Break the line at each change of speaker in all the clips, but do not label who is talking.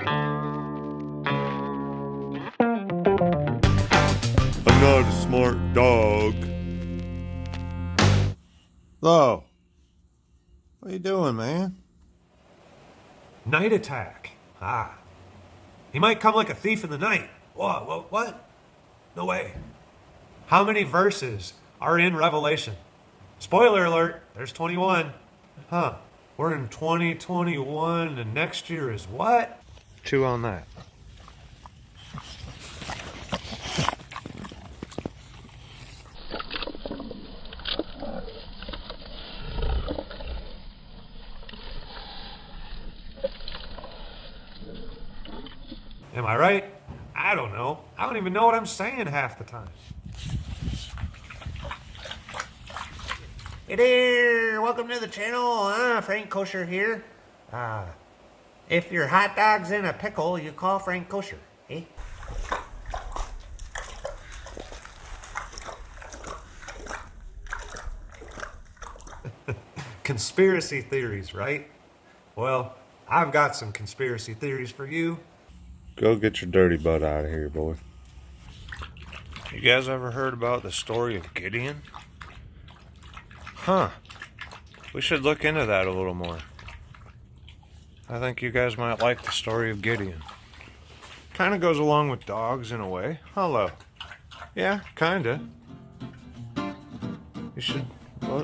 I'm not a smart dog. Lo, what are you doing, man?
Night attack. Ah. He might come like a thief in the night. What? No way. How many verses are in Revelation? Spoiler alert, there's 21. Huh. We're in 2021 and next year is what? Chew on that. Am I right? I don't know. I don't even know what I'm saying half the time. Hey there! Welcome to the channel. Frank Kosher here. If your hot dog's in a pickle, you call Frank Kosher, eh? Conspiracy theories, right? Well, I've got some conspiracy theories for you.
Go get your dirty butt out of here, boy. You guys ever heard about the story of Gideon? Huh. We should look into that a little more. I think you guys might like the story of Gideon. Kind of goes along with dogs in a way. Hello. Yeah, kinda. You should...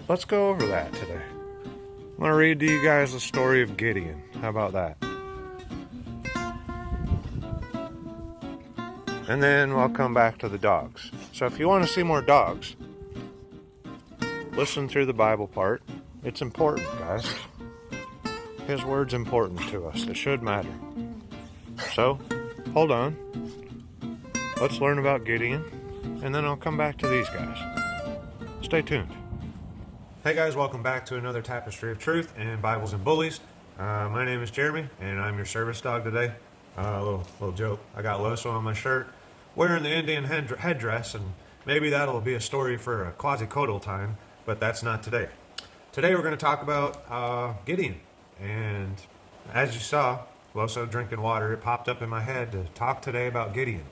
Let's go over that today. I'm gonna read to you guys the story of Gideon. How about that? And then we'll come back to the dogs. So if you want to see more dogs, listen through the Bible part. It's important, guys. His word's important to us. It should matter. So, hold on. Let's learn about Gideon, and then I'll come back to these guys. Stay tuned.
Hey guys, welcome back to another Tapestry of Truth and Bibles and Bullies. My name is Jeremy, and I'm your service dog today. Little joke. I got Loso on my shirt, wearing the Indian headdress, and maybe that'll be a story for a quasi-codal time, but that's not today. Today we're going to talk about Gideon, and as you saw, Loso drinking water, it popped up in my head to talk today about Gideon.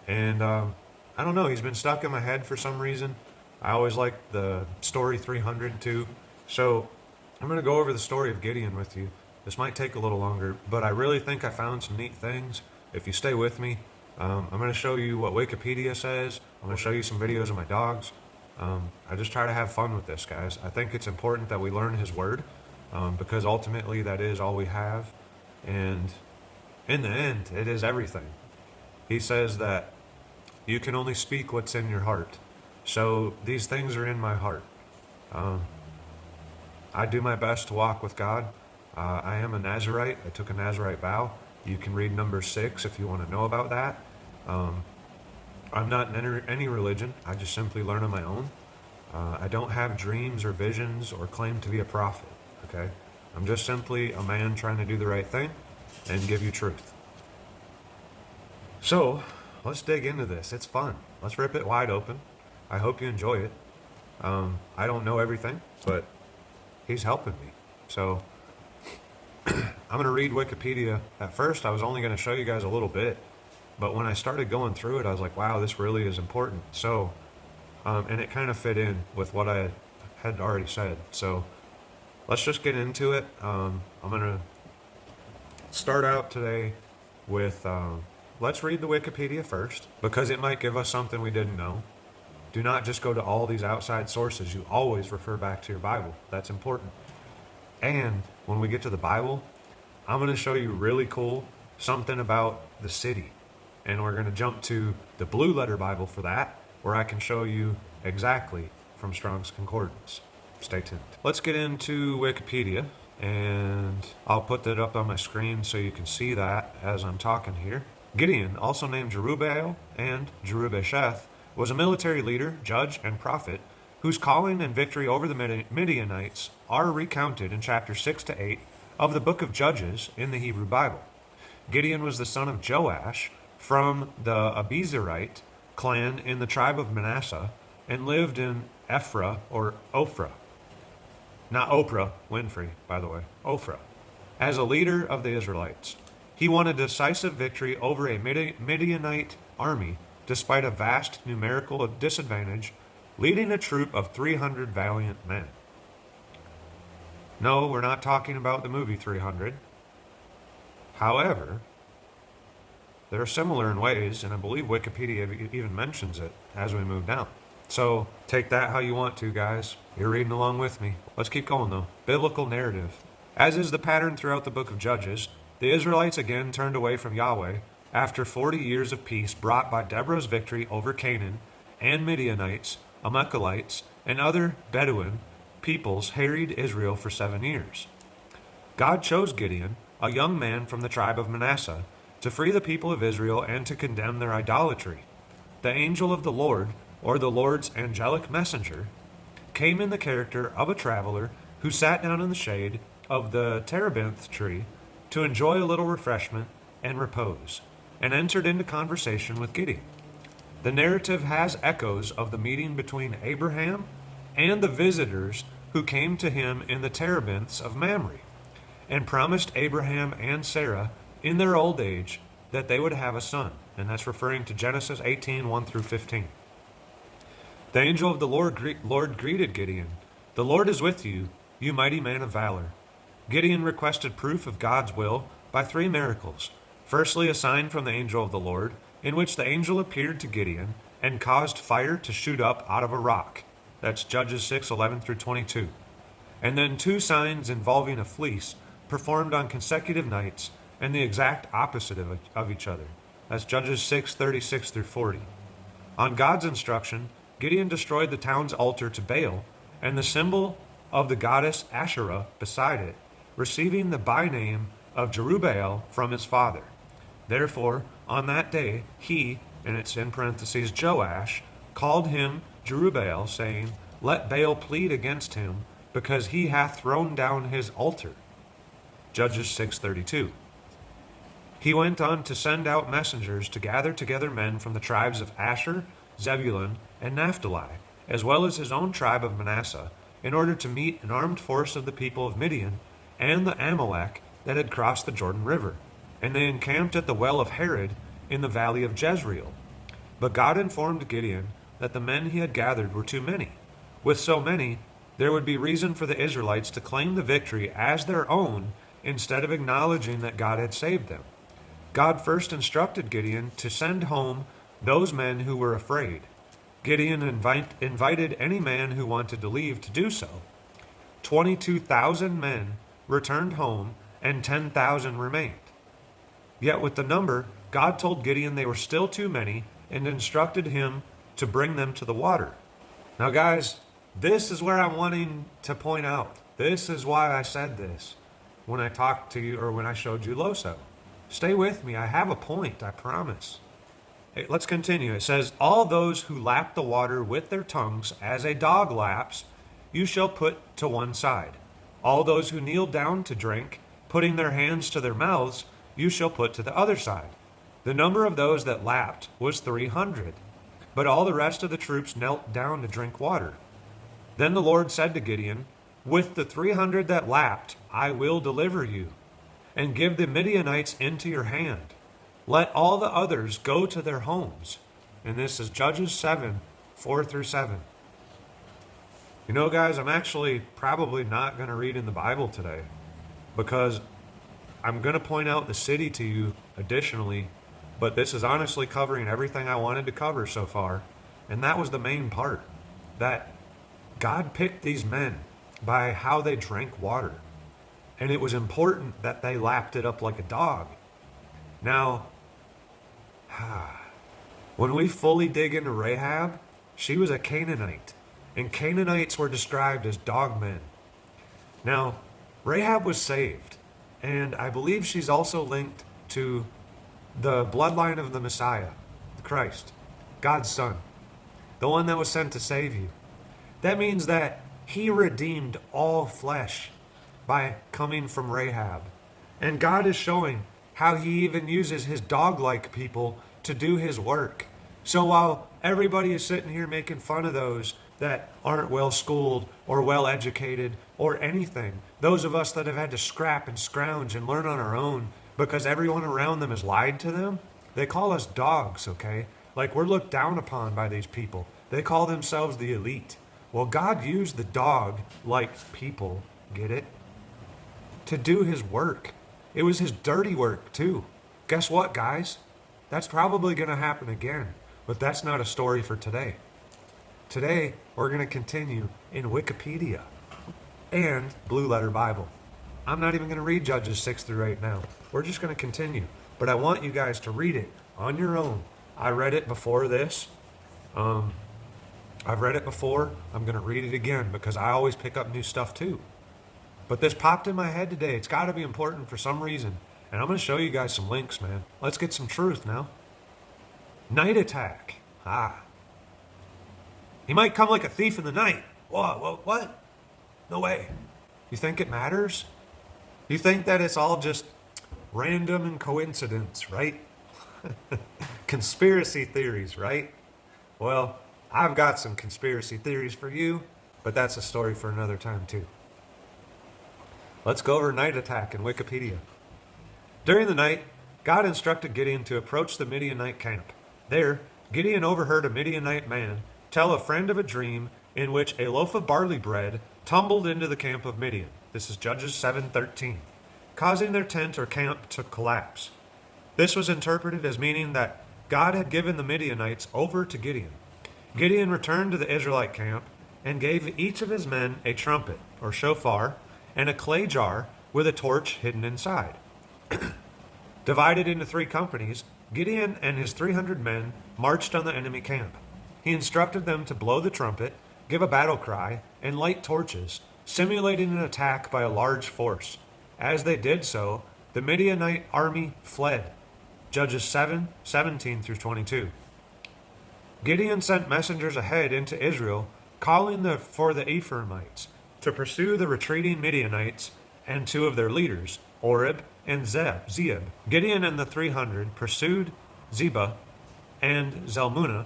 And I don't know, he's been stuck in my head for some reason. I always liked the story 300 too. So I'm going to go over the story of Gideon with you. This might take a little longer, but I really think I found some neat things. If you stay with me, I'm going to show you what Wikipedia says. I'm going to show you some videos of my dogs. I just try to have fun with this, guys. I think it's important that we learn his word, because ultimately that is all we have. And in the end, it is everything. He says that you can only speak what's in your heart. So these things are in my heart. I do my best to walk with God. I am a Nazirite. I took a Nazirite vow. You can read number 6 if you want to know about that. I'm not in any religion. I just simply learn on my own. I don't have dreams or visions or claim to be a prophet. Okay? I'm just simply a man trying to do the right thing and give you truth. So, let's dig into this. It's fun. Let's rip it wide open. I hope you enjoy it. I don't know everything, but he's helping me. So, I'm going to read Wikipedia. At first, I was only going to show you guys a little bit, but when I started going through it, I was like, wow, this really is important. So, and it kind of fit in with what I had already said. So, let's just get into it. I'm going to start out today with, let's read the Wikipedia first, because it might give us something we didn't know. Do not just go to all these outside sources. You always refer back to your Bible. That's important. And when we get to the Bible, I'm going to show you really cool something about the city. And we're going to jump to the Blue Letter Bible for that, where I can show you exactly from Strong's Concordance. Stay tuned. Let's get into Wikipedia, and I'll put that up on my screen so you can see that as I'm talking here. Gideon, also named Jerubbaal and Jerubbaal, was a military leader, judge, and prophet whose calling and victory over the Midianites are recounted in chapters 6 to 8 of the book of Judges in the Hebrew Bible. Gideon was the son of Joash from the Abizarite clan in the tribe of Manasseh and lived in Ophrah, or Ophrah. Not Oprah Winfrey, by the way. Ophrah. As a leader of the Israelites. He won a decisive victory over a Midianite army despite a vast numerical disadvantage, leading a troop of 300 valiant men. No, we're not talking about the movie 300. However, they're similar in ways, and I believe Wikipedia even mentions it as we move down. So take that how you want to, guys. You're reading along with me. Let's keep going, though. Biblical narrative. As is the pattern throughout the book of Judges, the Israelites again turned away from Yahweh after 40 years of peace brought by Deborah's victory over Canaan and Midianites, Amalekites, and other Bedouin peoples harried Israel for 7 years. God chose Gideon, a young man from the tribe of Manasseh, to free the people of Israel and to condemn their idolatry. The angel of the Lord, or the Lord's angelic messenger, came in the character of a traveler who sat down in the shade of the terebinth tree to enjoy a little refreshment and repose, and entered into conversation with Gideon. The narrative has echoes of the meeting between Abraham and the visitors who came to him in the terebinths of Mamre, and promised Abraham and Sarah in their old age that they would have a son. And that's referring to Genesis 18, 1 through 15. The angel of the Lord greeted Gideon. "The Lord is with you, you mighty man of valor." Gideon requested proof of God's will by 3 miracles. Firstly, a sign from the angel of the Lord, in which the angel appeared to Gideon and caused fire to shoot up out of a rock. That's Judges 6, 11 through 22. And then 2 signs involving a fleece performed on consecutive nights and the exact opposite of each other. That's Judges 6, 36 through 40. On God's instruction, Gideon destroyed the town's altar to Baal and the symbol of the goddess Asherah beside it, receiving the byname of Jerubbaal from his father. Therefore, on that day, he, and it's in parentheses Joash, called him Jerubbaal, saying, "Let Baal plead against him, because he hath thrown down his altar." Judges 6:32. He went on to send out messengers to gather together men from the tribes of Asher, Zebulun, and Naphtali, as well as his own tribe of Manasseh, in order to meet an armed force of the people of Midian and the Amalek that had crossed the Jordan River. And they encamped at the well of Harod in the valley of Jezreel. But God informed Gideon that the men he had gathered were too many. With so many, there would be reason for the Israelites to claim the victory as their own instead of acknowledging that God had saved them. God first instructed Gideon to send home those men who were afraid. Gideon invited any man who wanted to leave to do so. 22,000 men returned home, and 10,000 remained. Yet with the number, God told Gideon they were still too many and instructed him to bring them to the water. Now, guys, this is where I'm wanting to point out. This is why I said this when I talked to you or when I showed you Loso. Stay with me. I have a point, I promise. Hey, let's continue. It says, "All those who lap the water with their tongues as a dog laps, you shall put to one side. All those who kneel down to drink, putting their hands to their mouths, you shall put to the other side." The number of those that lapped was 300, but all the rest of the troops knelt down to drink water. Then the Lord said to Gideon, "With the 300 that lapped, I will deliver you, and give the Midianites into your hand. Let all the others go to their homes." And this is Judges 7, 4 through 7. You know, guys, I'm actually probably not going to read in the Bible today, because I'm going to point out the city to you additionally, but this is honestly covering everything I wanted to cover so far. And that was the main part, that God picked these men by how they drank water. And it was important that they lapped it up like a dog. Now, when we fully dig into Rahab, she was a Canaanite, and Canaanites were described as dogmen. Now, Rahab was saved, and I believe she's also linked to the bloodline of the Messiah, the Christ, God's Son, the one that was sent to save you. That means that he redeemed all flesh by coming from Rahab. And God is showing how he even uses his dog-like people to do his work. So while everybody is sitting here making fun of those that aren't well-schooled or well-educated or anything, those of us that have had to scrap and scrounge and learn on our own, because everyone around them has lied to them. They call us dogs, okay? Like we're looked down upon by these people. They call themselves the elite. Well, God used the dog-like people, get it, to do his work. It was his dirty work, too. Guess what, guys? That's probably going to happen again, but that's not a story for today. Today, we're going to continue in Wikipedia and Blue Letter Bible. I'm not even going to read Judges 6 through 8 now. We're just going to continue. But I want you guys to read it on your own. I read it before this. I've read it before. I'm going to read it again because I always pick up new stuff too. But this popped in my head today. It's got to be important for some reason. And I'm going to show you guys some links, man. Let's get some truth now. Night attack. He might come like a thief in the night. What? No way. You think it matters? You think that it's all just random and coincidence, right? Conspiracy theories, right? Well, I've got some conspiracy theories for you, but that's a story for another time too. Let's go over night attack in Wikipedia. During the night, God instructed Gideon to approach the Midianite camp. There, Gideon overheard a Midianite man tell a friend of a dream in which a loaf of barley bread tumbled into the camp of Midian. This is Judges 7:13, causing their tent or camp to collapse. This was interpreted as meaning that God had given the Midianites over to Gideon. Gideon returned to the Israelite camp and gave each of his men a trumpet, or shofar, and a clay jar with a torch hidden inside. Divided into 3 companies, Gideon and his 300 men marched on the enemy camp. He instructed them to blow the trumpet, give a battle cry, and light torches, simulating an attack by a large force. As they did so, the Midianite army fled. Judges 7:17 through 22. Gideon sent messengers ahead into Israel, calling for the Ephraimites to pursue the retreating Midianites and 2 of their leaders, Oreb and Zeeb. Gideon and the 300 pursued Zebah and Zalmunna,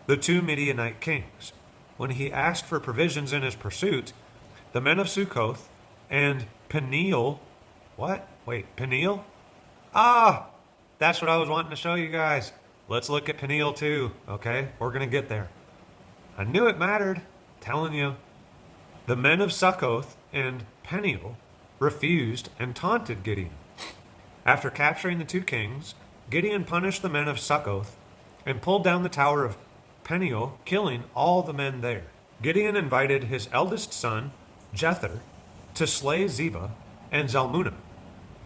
the 2 Midianite kings. When he asked for provisions in his pursuit, the men of Sukkoth and Peniel, Peniel? That's what I was wanting to show you guys. Let's look at Peniel too, okay? We're going to get there. I knew it mattered, telling you. The men of Sukkoth and Peniel refused and taunted Gideon. After capturing the 2 kings, Gideon punished the men of Sukkoth and pulled down the tower of Peniel, killing all the men there. Gideon invited his eldest son, Jether, to slay Zebah and Zalmunna,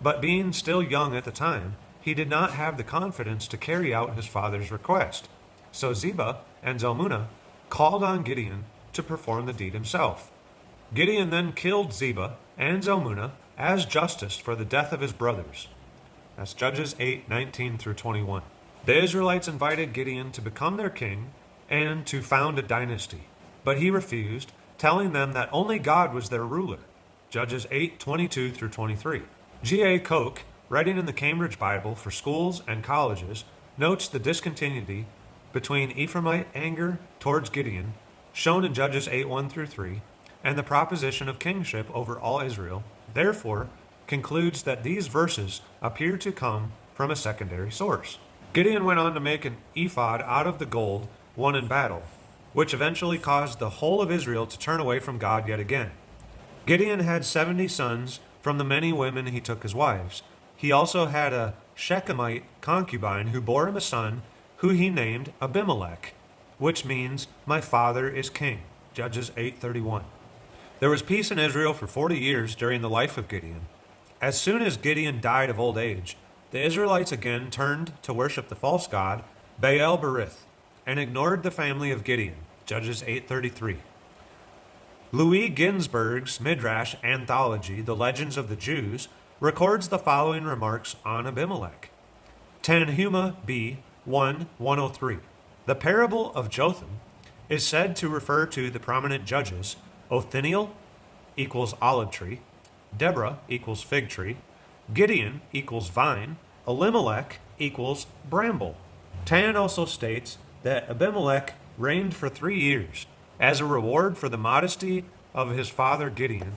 but being still young at the time, he did not have the confidence to carry out his father's request. So Zebah and Zalmunna called on Gideon to perform the deed himself. Gideon then killed Zebah and Zalmunna as justice for the death of his brothers. That's Judges 8:19 through 21. The Israelites invited Gideon to become their king and to found a dynasty, but he refused, telling them that only God was their ruler. Judges 8:22 through 23. G.A. Koch, writing in the Cambridge Bible for schools and colleges, notes the discontinuity between Ephraimite anger towards Gideon, shown in Judges 8:1 through 3, and the proposition of kingship over all Israel, therefore concludes that these verses appear to come from a secondary source. Gideon went on to make an ephod out of the gold won in battle, which eventually caused the whole of Israel to turn away from God yet again. Gideon had 70 sons from the many women he took as wives. He also had a Shechemite concubine who bore him a son who he named Abimelech, which means, "My father is king." Judges 8:31. There was peace in Israel for 40 years during the life of Gideon. As soon as Gideon died of old age, the Israelites again turned to worship the false god Baal-berith and ignored the family of Gideon. Judges 8:33. Louis Ginsburg's Midrash anthology, The Legends of the Jews, records the following remarks on Abimelech. Tanhuma B. 1:103. The parable of Jotham is said to refer to the prominent judges Othniel equals olive tree, Deborah equals fig tree, Gideon equals vine, Elimelech equals bramble. Tan also states that Abimelech reigned for 3 years as a reward for the modesty of his father Gideon,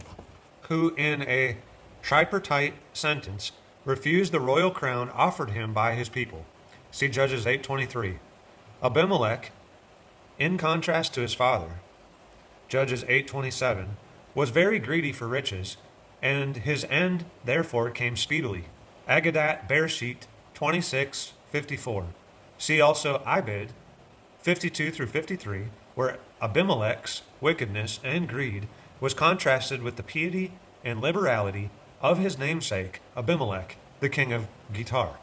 who in a tripartite sentence refused the royal crown offered him by his people. See Judges 8:23. Abimelech, in contrast to his father, Judges 8:27, was very greedy for riches, and his end therefore came speedily. Agadat Bereshit 26:54. See also Ibid 52 through 53, where Abimelech's wickedness and greed was contrasted with the piety and liberality of his namesake Abimelech, the king of Gerar.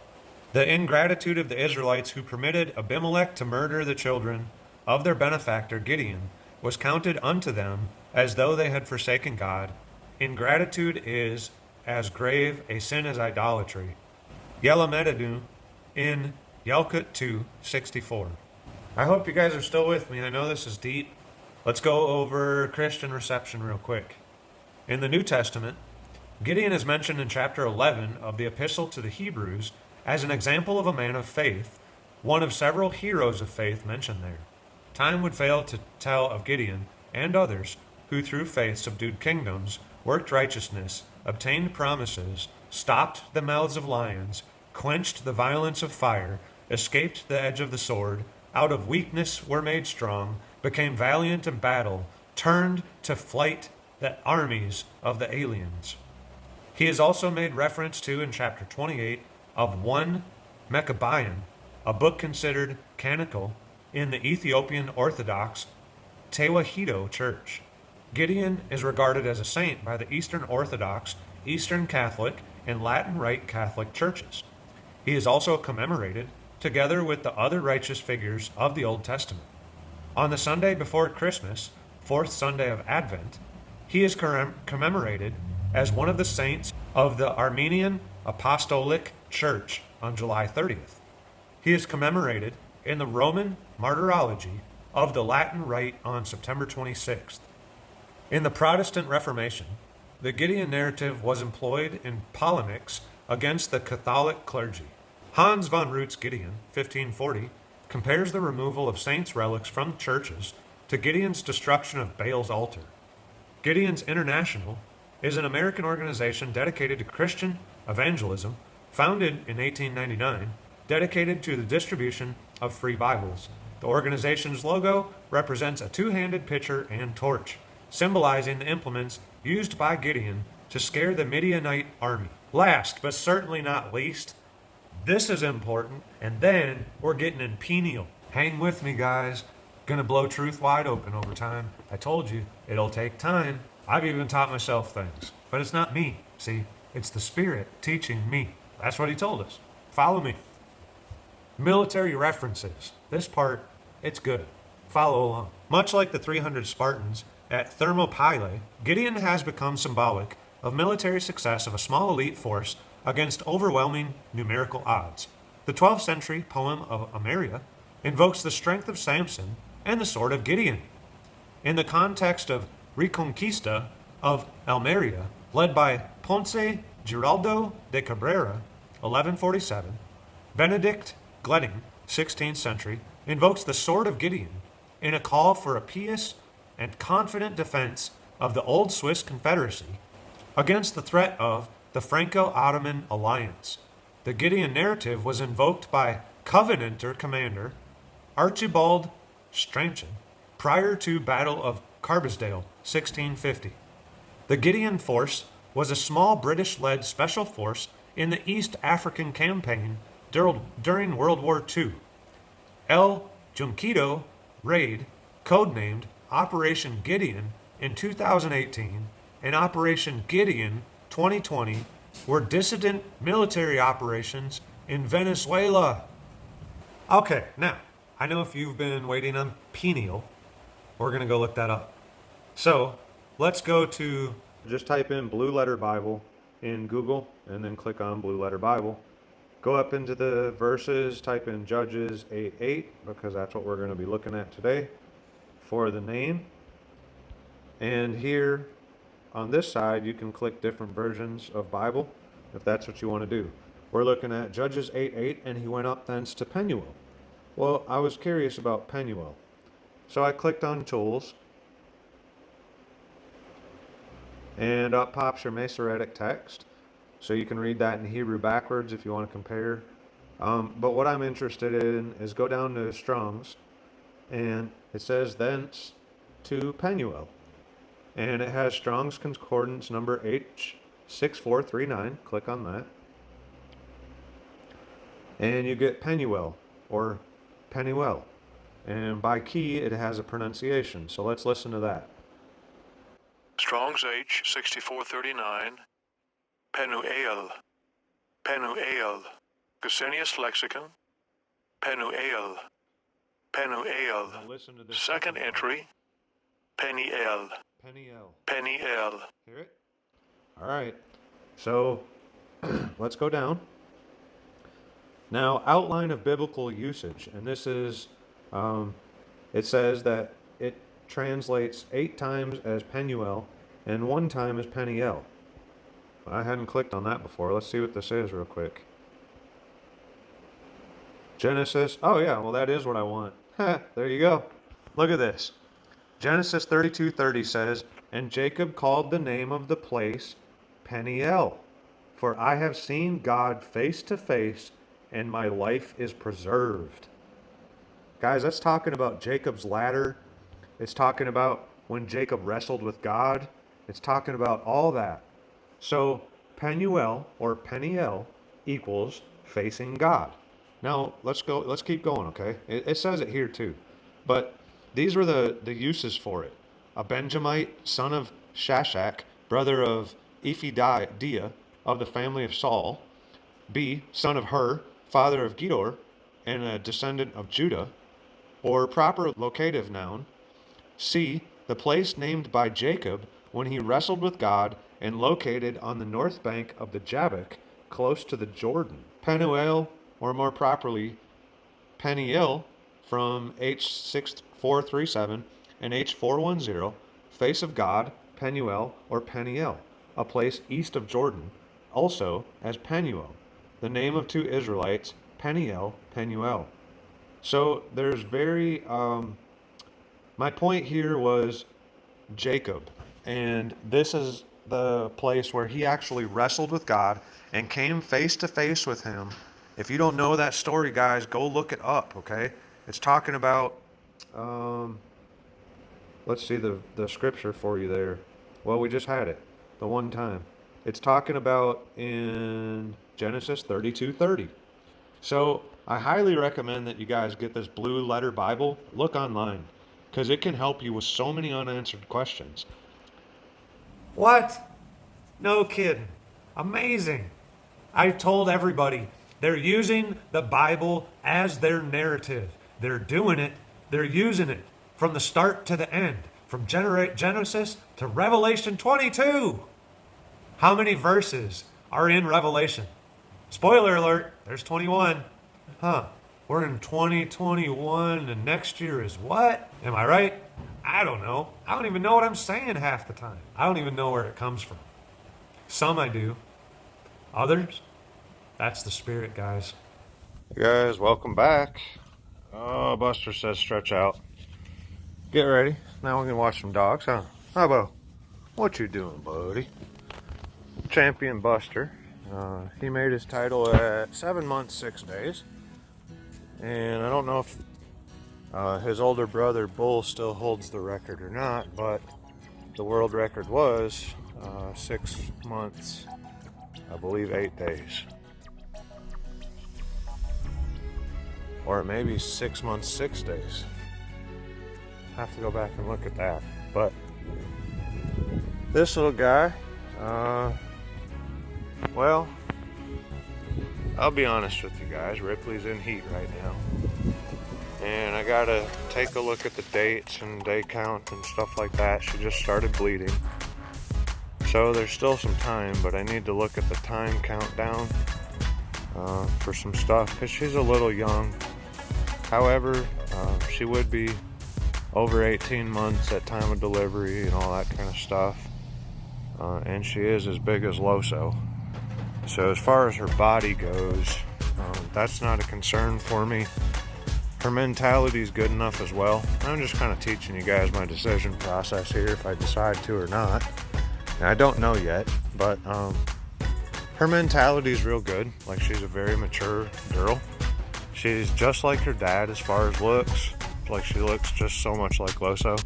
The ingratitude of the Israelites who permitted Abimelech to murder the children of their benefactor Gideon was counted unto them as though they had forsaken God. Ingratitude is as grave a sin as idolatry. Yelamedadu in Yelkut 2:64. I hope you guys are still with me. I know this is deep. Let's go over Christian reception real quick. In the New Testament, Gideon is mentioned in chapter 11 of the Epistle to the Hebrews as an example of a man of faith, one of several heroes of faith mentioned there. Time would fail to tell of Gideon and others who through faith subdued kingdoms, worked righteousness, obtained promises, stopped the mouths of lions, quenched the violence of fire, escaped the edge of the sword, out of weakness were made strong, became valiant in battle, turned to flight the armies of the aliens. He is also made reference to in chapter 28 of 1 Maccabean, a book considered canonical in the Ethiopian Orthodox Tewahedo Church. Gideon is regarded as a saint by the Eastern Orthodox, Eastern Catholic, and Latin Rite Catholic churches. He is also commemorated together with the other righteous figures of the Old Testament. On the Sunday before Christmas, fourth Sunday of Advent, he is commemorated as one of the saints of the Armenian Apostolic Church on July 30th. He is commemorated in the Roman Martyrology of the Latin Rite on September 26th. In the Protestant Reformation, the Gideon narrative was employed in polemics against the Catholic clergy. Hans von Roots Gideon, 1540, compares the removal of saints' relics from churches to Gideon's destruction of Baal's altar. Gideon's International is an American organization dedicated to Christian evangelism, founded in 1899, dedicated to the distribution of free Bibles. The organization's logo represents a two-handed pitcher and torch, symbolizing the implements used by Gideon to scare the Midianite army. Last, but certainly not least, this is important, and then we're getting in penial. Hang with me, guys. Gonna blow truth wide open over time. I told you, it'll take time. I've even taught myself things. But it's not me, see? It's the Spirit teaching me. That's what he told us. Follow me. Military references. This part, it's good. Follow along. Much like the 300 Spartans at Thermopylae, Gideon has become symbolic of military success of a small elite force against overwhelming numerical odds. The 12th century poem of Ameria invokes the strength of Samson and the sword of Gideon. In the context of Reconquista of Almeria, led by Ponce Giraldo de Cabrera, 1147, Benedict Gleding, 16th century, invokes the sword of Gideon in a call for a pious and confident defense of the old Swiss Confederacy against the threat of the Franco-Ottoman alliance. The Gideon narrative was invoked by Covenanter commander Archibald Strachan prior to Battle of Carbisdale, 1650. The Gideon force was a small British-led special force in the East African campaign during World War II. El Junquito raid, codenamed Operation Gideon in 2018 and Operation Gideon 2020, were dissident military operations in Venezuela. Okay, now, I know if you've been waiting on penial, we're going to go look that up. So, let's go to, just type in Blue Letter Bible in Google, and then click on Blue Letter Bible. Go up into the verses, type in Judges 8:8, because that's what we're going to be looking at today for the name. And here on this side, you can click different versions of Bible if that's what you want to do. We're looking at Judges 8:8, and he went up thence to Penuel. Well, I was curious about Penuel. So I clicked on Tools, and up pops your Masoretic text. So you can read that in Hebrew backwards if you want to compare. But what I'm interested in is go down to Strong's, and it says thence to Penuel. And it has Strong's Concordance number H6439. Click on that. And you get Penuel, or Penuel. And by key, it has a pronunciation. So let's listen to that.
Strong's H6439, Penuel, Penuel, Gesenius Lexicon, Penuel, Penuel.
Now listen to this
Second entry, Peniel,
Peniel.
Peniel.
Hear it? All right. So let's go down. Now, outline of biblical usage. And this is, it says that it translates 8 times as Penuel and 1 time as Peniel. I hadn't clicked on that before. Let's see what this is real quick. Genesis. Oh, yeah. Well, that is what I want. There you go. Look at this. Genesis 32:30 says, "And Jacob called the name of the place Peniel, for I have seen God face to face, and my life is preserved." Guys, that's talking about Jacob's ladder. It's talking about when Jacob wrestled with God. It's talking about all that. So Penuel or Peniel equals facing God. Now let's keep going, okay? It says it here too. But these were the uses for it. A Benjamite, son of Shashak, brother of Ephidiah of the family of Saul. B, son of Hur, father of Gideon, and a descendant of Judah. Or proper locative noun. C, the place named by Jacob when he wrestled with God and located on the north bank of the Jabbok, close to the Jordan. Penuel, or more properly, Peniel, from H6437 and H410, face of God, Penuel, or Peniel, a place east of Jordan, also as Penuel. The name of 2 Israelites, Peniel, Penuel. So there's my point here was Jacob. And this is the place where he actually wrestled with God and came face to face with him. If you don't know that story, guys, go look it up, okay? It's talking about, let's see the scripture for you there. Well, we just had it the one time. It's talking about in Genesis 32:30. So I highly recommend that you guys get this blue letter Bible. Look online, because it can help you with so many unanswered questions. What? No kidding. Amazing. I've told everybody they're using the Bible as their narrative. They're doing it. They're using it from the start to the end, from Genesis to Revelation 22. How many verses are in Revelation? Spoiler alert, there's 21. We're in 2021 and next year is what? Am I right? I don't know. I don't even know what I'm saying half the time. I don't even know where it comes from. Some I do. Others, that's the Spirit, guys. Hey guys, welcome back. Oh, Buster says stretch out. Get ready. Now we can watch some dogs, huh? How about? What you doing, buddy? Champion Buster. He made his title at 7 months, 6 days. And I don't know if his older brother Bull still holds the record or not, but the world record was 6 months, I believe 8 days. Or it may be 6 months, 6 days. Have to go back and look at that. But this little guy, well, I'll be honest with you guys, Ripley's in heat right now. And I gotta take a look at the dates and day count and stuff like that. She just started bleeding. So there's still some time, but I need to look at the time countdown for some stuff because she's a little young. However, she would be over 18 months at time of delivery and all that kind of stuff. And she is as big as Loso. So as far as her body goes, that's not a concern for me. Her mentality is good enough as well. I'm just kind of teaching you guys my decision process here if I decide to or not. And I don't know yet, but
her mentality is real good. Like, she's a very mature girl. She's just like her dad as far as looks. Like, she looks just so much like Loso.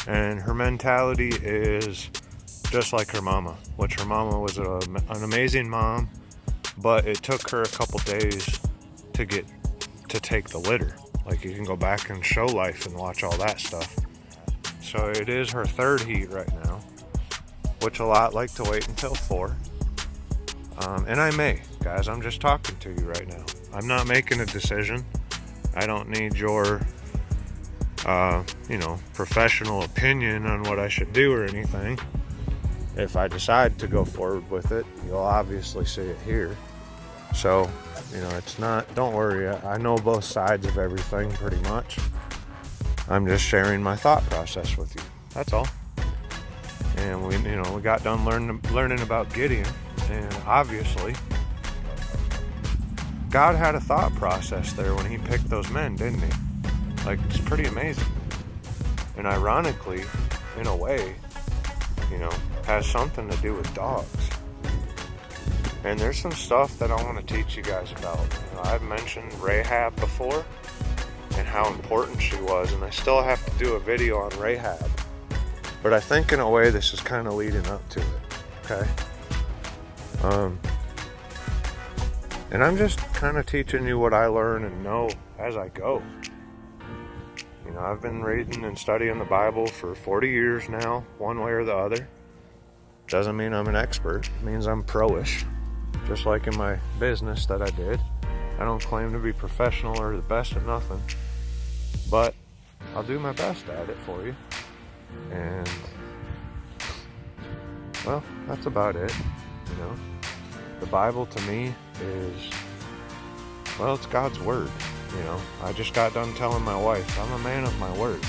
And her mentality is just like her mama, which her mama was an amazing mom, but it took her a couple days to take the litter. Like, you can go back and show life and watch all that stuff. So it is her third heat right now, which a lot like to wait until 4. And I may, guys, I'm just talking to you right now. I'm not making a decision. I don't need your, professional opinion on what I should do or anything. If I decide to go forward with it, you'll obviously see it here. So, it's not, don't worry, I know both sides of everything pretty much. I'm just sharing my thought process with you. That's all. And we got done learning about Gideon, and obviously God had a thought process there when he picked those men, didn't he? Like, it's pretty amazing. And ironically, in a way, has something to do with dogs. And there's some stuff that I want to teach you guys about. I've mentioned Rahab before and how important she was, and I still have to do a video on Rahab. But I think in a way this is kind of leading up to it, okay? And I'm just kind of teaching you what I learn and know as I go. I've been reading and studying the Bible for 40 years now, one way or the other. Doesn't mean I'm an expert. It means I'm pro-ish. Just like in my business that I did. I don't claim to be professional or the best at nothing. But I'll do my best at it for you. And, well, that's about it. The Bible to me is, well, it's God's word. I just got done telling my wife, I'm a man of my word.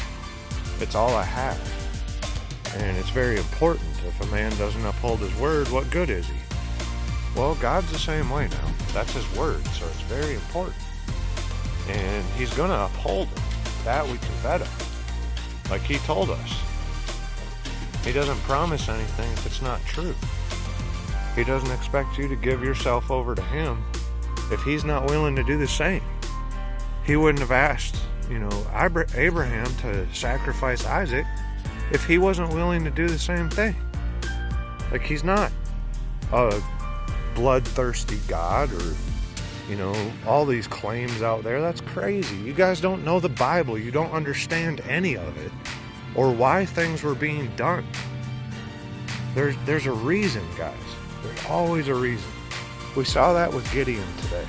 It's all I have. And it's very important. If a man doesn't uphold his word, what good is he? Well, God's the same way now. That's his word, so it's very important. And he's going to uphold it. That we can bet on. Like he told us. He doesn't promise anything if it's not true. He doesn't expect you to give yourself over to him if he's not willing to do the same. He wouldn't have asked, Abraham to sacrifice Isaac if he wasn't willing to do the same thing. Like, he's not a bloodthirsty God or, all these claims out there. That's crazy. You guys don't know the Bible. You don't understand any of it or why things were being done. There's a reason, guys. There's always a reason. We saw that with Gideon today.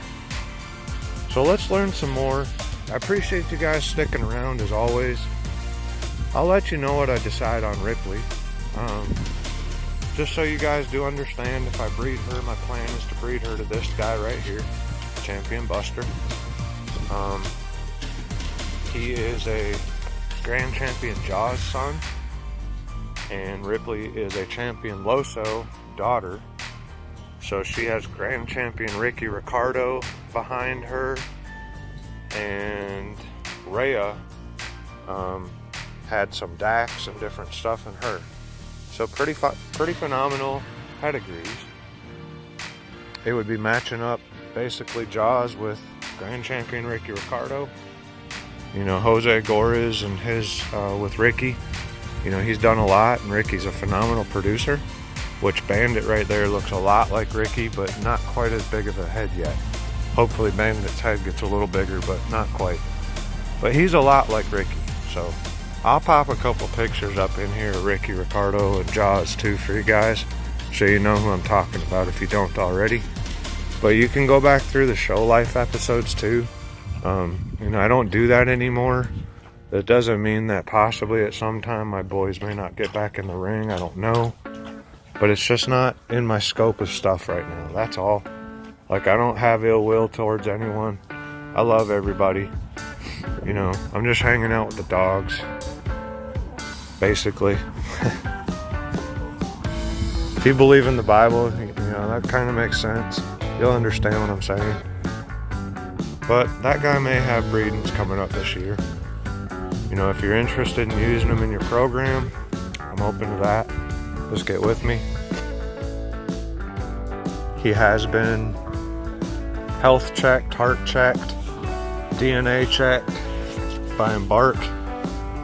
So let's learn some more. I appreciate you guys sticking around as always. I'll let you know what I decide on Ripley. Just so you guys do understand, if I breed her, my plan is to breed her to this guy right here, Champion Buster. He is a Grand Champion Jaws son, and Ripley is a Champion Loso daughter. So she has Grand Champion Ricky Ricardo behind her, and Rhea had some Dax and different stuff in her. So pretty phenomenal pedigrees. It would be matching up basically Jaws with Grand Champion Ricky Ricardo. Jose Gores and his with Ricky. He's done a lot, and Ricky's a phenomenal producer. Which Bandit right there looks a lot like Ricky, but not quite as big of a head yet. Hopefully Bandit's head gets a little bigger, but not quite. But he's a lot like Ricky, so I'll pop a couple pictures up in here of Ricky Ricardo and Jaws too for you guys, so you know who I'm talking about if you don't already. But you can go back through the show life episodes too. I don't do that anymore. That doesn't mean that possibly at some time my boys may not get back in the ring. I don't know. But it's just not in my scope of stuff right now. That's all. Like, I don't have ill will towards anyone. I love everybody. I'm just hanging out with the dogs. Basically. If you believe in the Bible, that kind of makes sense. You'll understand what I'm saying. But that guy may have breedings coming up this year. If you're interested in using them in your program, I'm open to that. Just get with me. He has been health checked, heart checked, DNA checked by Embark,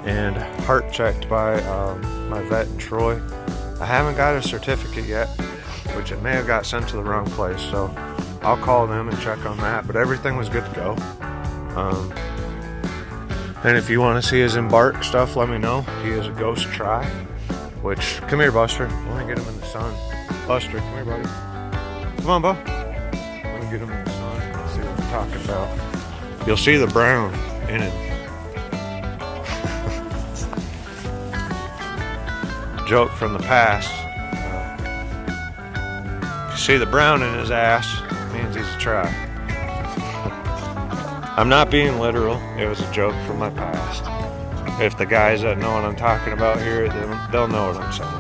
and heart checked by my vet in Troy. I haven't got a certificate yet, which it may have got sent to the wrong place, so I'll call them and check on that, but everything was good to go. And if you want to see his Embark stuff, let me know. He is a ghost try, which, come here, Buster. I want to get him in the sun. Buster, come here, buddy. Come on, Bo. Let me get him in the sun and see what I'm talking about. You'll see the brown in it. Joke from the past. If you see the brown in his ass, it means he's a try. I'm not being literal. It was a joke from my past. If the guys that know what I'm talking about here, they'll know what I'm saying.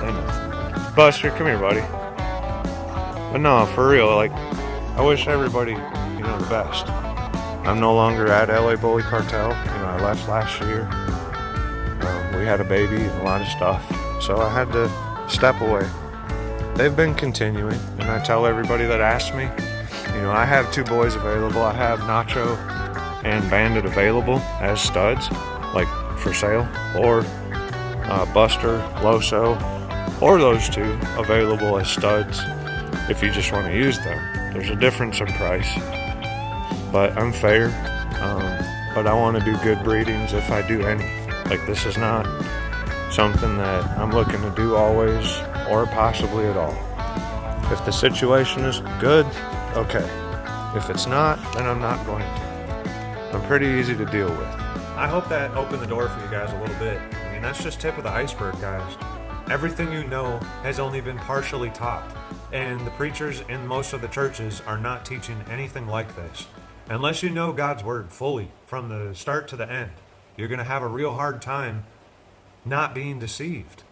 They know. Buster, come here, buddy. But no, for real, like, I wish everybody, the best. I'm no longer at LA Bully Cartel. I left last year. We had a baby and a lot of stuff, so I had to step away. They've been continuing, and I tell everybody that asks me, I have 2 boys available. I have Nacho and Bandit available as studs, like for sale, or Buster, Loso, or those 2 available as studs if you just want to use them. There's a difference in price, but I'm fair. But I want to do good breedings if I do any. Like, this is not something that I'm looking to do always or possibly at all. If the situation is good, okay. If it's not, then I'm not going to. I'm pretty easy to deal with. I hope that opened the door for you guys a little bit. That's just tip of the iceberg, guys. Everything you know has only been partially taught, and the preachers in most of the churches are not teaching anything like this. Unless you know God's word fully from the start to the end, you're going to have a real hard time not being deceived.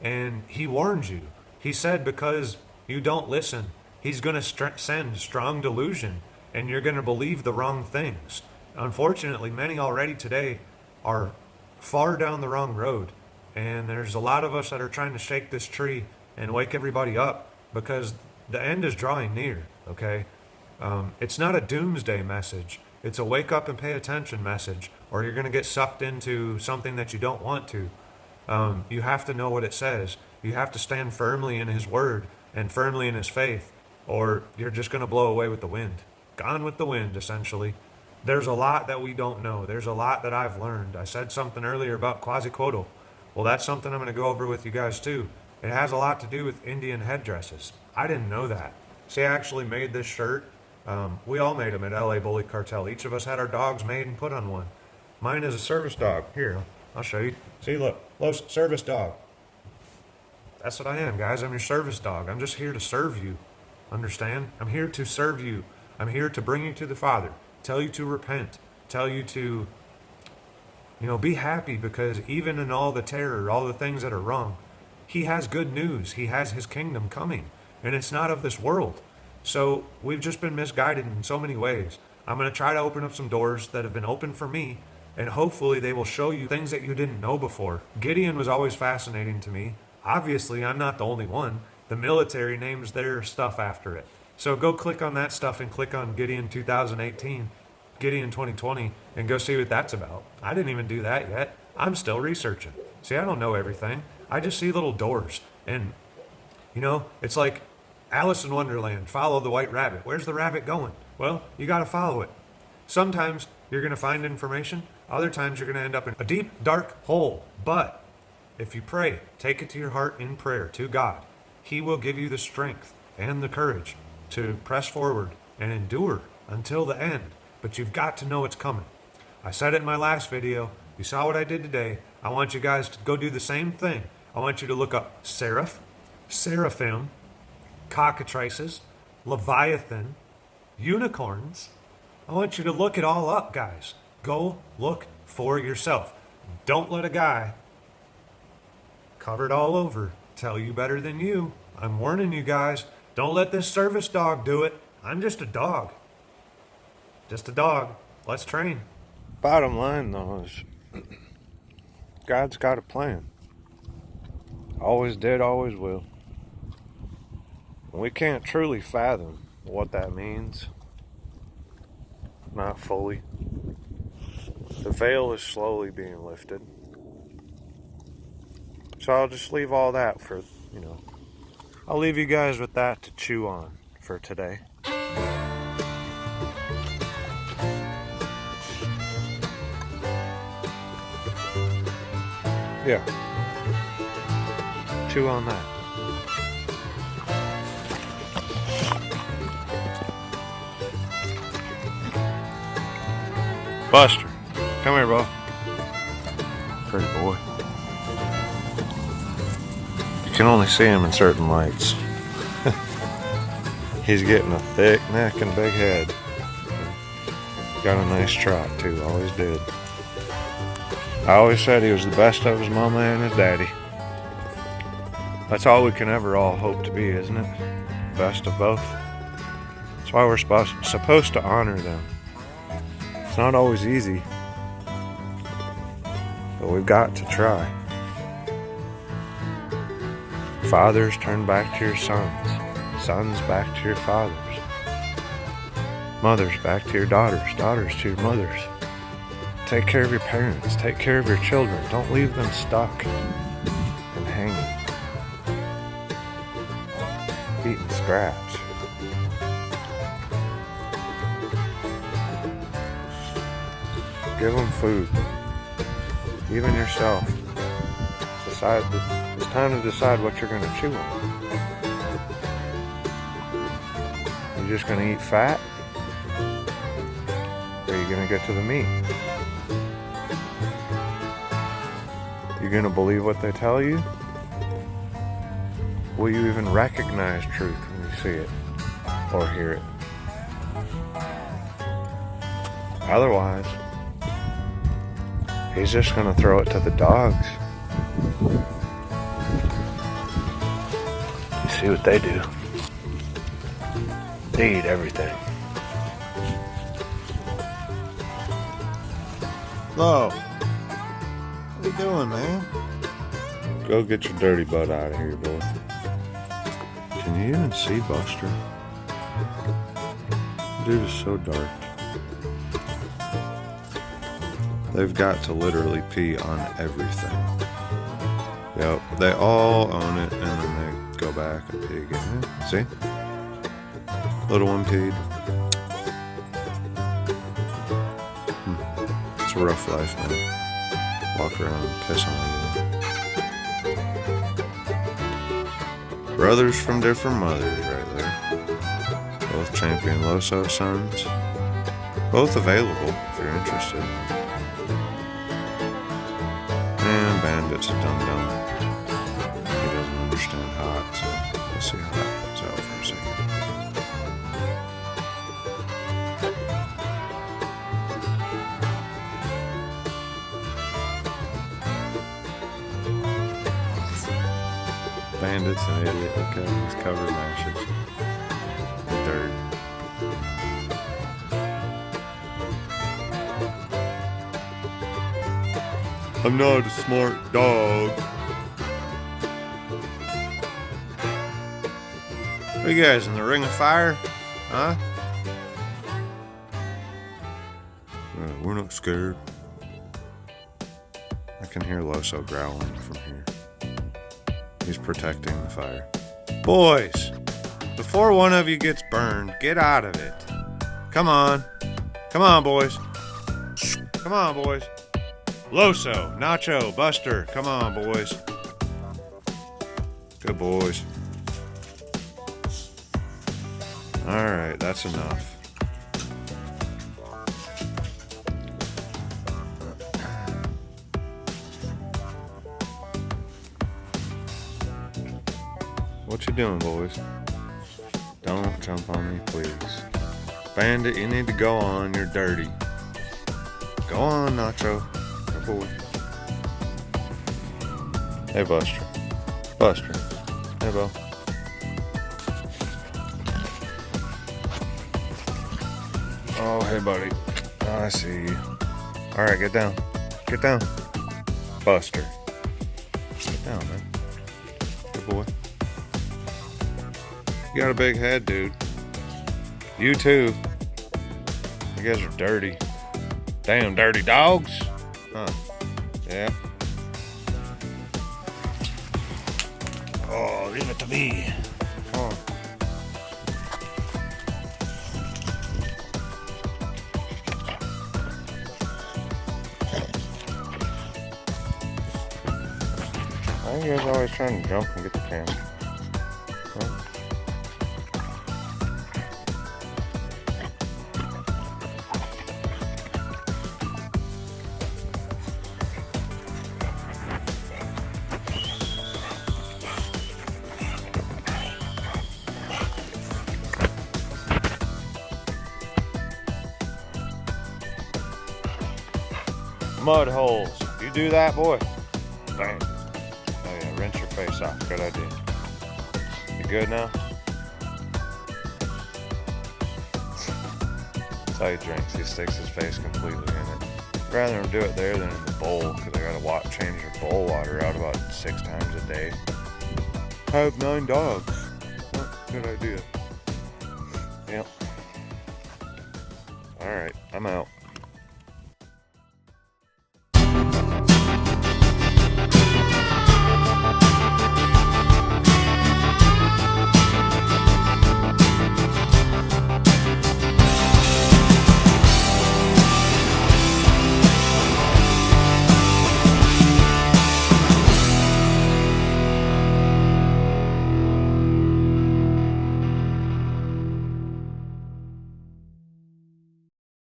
And he warns you. He said because you don't listen, he's going to send strong delusion, and you're going to believe the wrong things. Unfortunately, many already today are far down the wrong road, and there's a lot of us that are trying to shake this tree and wake everybody up because the end is drawing near, okay? It's not a doomsday message. It's a wake up and pay attention message, or you're going to get sucked into something that you don't want to. You have to know what it says. You have to stand firmly in his word and firmly in his faith, or you're just going to blow away with the wind. Gone with the wind, essentially. There's a lot that we don't know. There's a lot that I've learned. I said something earlier about Quasiquotl. Well, that's something I'm going to go over with you guys too. It has a lot to do with Indian headdresses. I didn't know that. See, I actually made this shirt. We all made them at LA Bully Cartel. Each of us had our dogs made and put on one. Mine is a service dog. Here, I'll show you. See, look, service dog. That's what I am, guys. I'm your service dog. I'm just here to serve you. Understand? I'm here to serve you. I'm here to bring you to the Father. Tell you to repent. Tell you to, be happy, because even in all the terror, all the things that are wrong, he has good news. He has his kingdom coming, and it's not of this world. So we've just been misguided in so many ways. I'm going to try to open up some doors that have been opened for me, and hopefully they will show you things that you didn't know before. Gideon was always fascinating to me. Obviously, I'm not the only one. The military names their stuff after it. So go click on that stuff and click on Gideon 2018, Gideon 2020, and go see what that's about. I didn't even do that yet. I'm still researching. See, I don't know everything. I just see little doors. And, it's like Alice in Wonderland, follow the white rabbit. Where's the rabbit going? Well, you got to follow it. Sometimes you're going to find information. Other times you're going to end up in a deep, dark hole. But if you pray, take it to your heart in prayer to God, he will give you the strength and the courage to press forward and endure until the end. But you've got to know it's coming. I said it in my last video. You saw what I did today. I want you guys to go do the same thing. I want you to look up seraph, seraphim, cockatrices, leviathan, unicorns. I want you to look it all up, guys. Go look for yourself. Don't let a guy covered all over tell you better than you. I'm warning you guys. Don't let this service dog do it. I'm just a dog. Just a dog. Let's train. Bottom line, though, is God's got a plan. Always did, always will. We can't truly fathom what that means. Not fully. The veil is slowly being lifted. So I'll just leave all that for, I'll leave you guys with that to chew on for today. Yeah. Chew on that. Buster, come here, bro. Pretty boy. You can only see him in certain lights. He's getting a thick neck and big head. Got a nice trot too, always did. I always said he was the best of his mama and his daddy. That's all we can ever all hope to be, isn't it? Best of both. That's why we're supposed to honor them. It's not always easy, but we've got to try. Fathers, turn back to your sons. Sons, back to your fathers. Mothers, back to your daughters. Daughters to your mothers. Take care of your parents. Take care of your children. Don't leave them stuck and hanging, eating scraps. Give them food. Even yourself. It's time to decide what you're going to chew on. You just going to eat fat? Or are you going to get to the meat? You going to believe what they tell you? Will you even recognize truth when you see it or hear it? Otherwise, he's just going to throw it to the dogs. You see what they do? They eat everything. Lo, what are you doing, man? Go get your dirty butt out of here, boy. Can you even see Buster? Dude is so dark. They've got to literally pee on everything. Yep, they all own it, and then they go back and pee again. See? Little one peed. It's a rough life, man. Walk around and piss on you. Brothers from different mothers right there. Both champion Loso sons. Both available if you're interested. And Bandit's a dum-dum. He doesn't understand hot, so we'll see how that plays out for a second. Bandit's an idiot. Look at him, he's covered in ashes. Dirt. I'm not a smart dog. What are you guys, in the ring of fire? Huh? We're not scared. I can hear Loso growling from here. He's protecting the fire. Boys, before one of you gets burned, get out of it. Come on. Come on, boys. Come on, boys. Loso, Nacho, Buster, come on, boys. Good boys. Alright, that's enough. What you doing, boys? Don't jump on me, please. Bandit, you need to go on. You're dirty. Go on, Nacho. Good boy. Hey, Buster. Buster. Hey, Bo. Oh, hey, buddy. I see you. Alright, get down. Get down. Buster. Get down, man. Good boy. You got a big head, dude. You too. You guys are dirty. Damn dirty dogs. Huh. Yeah. Oh, leave it to me. Come on. Why are you guys always trying to jump and get the camera? Huh? Mud holes. You do that, boy? Bang. Oh yeah, rinse your face off. Good idea. You good now? That's how he drinks. He sticks his face completely in it. I'd rather him do it there than in the bowl, because I gotta change your bowl water out about 6 times a day. I have 9 dogs. Good idea. Yep. Alright, I'm out.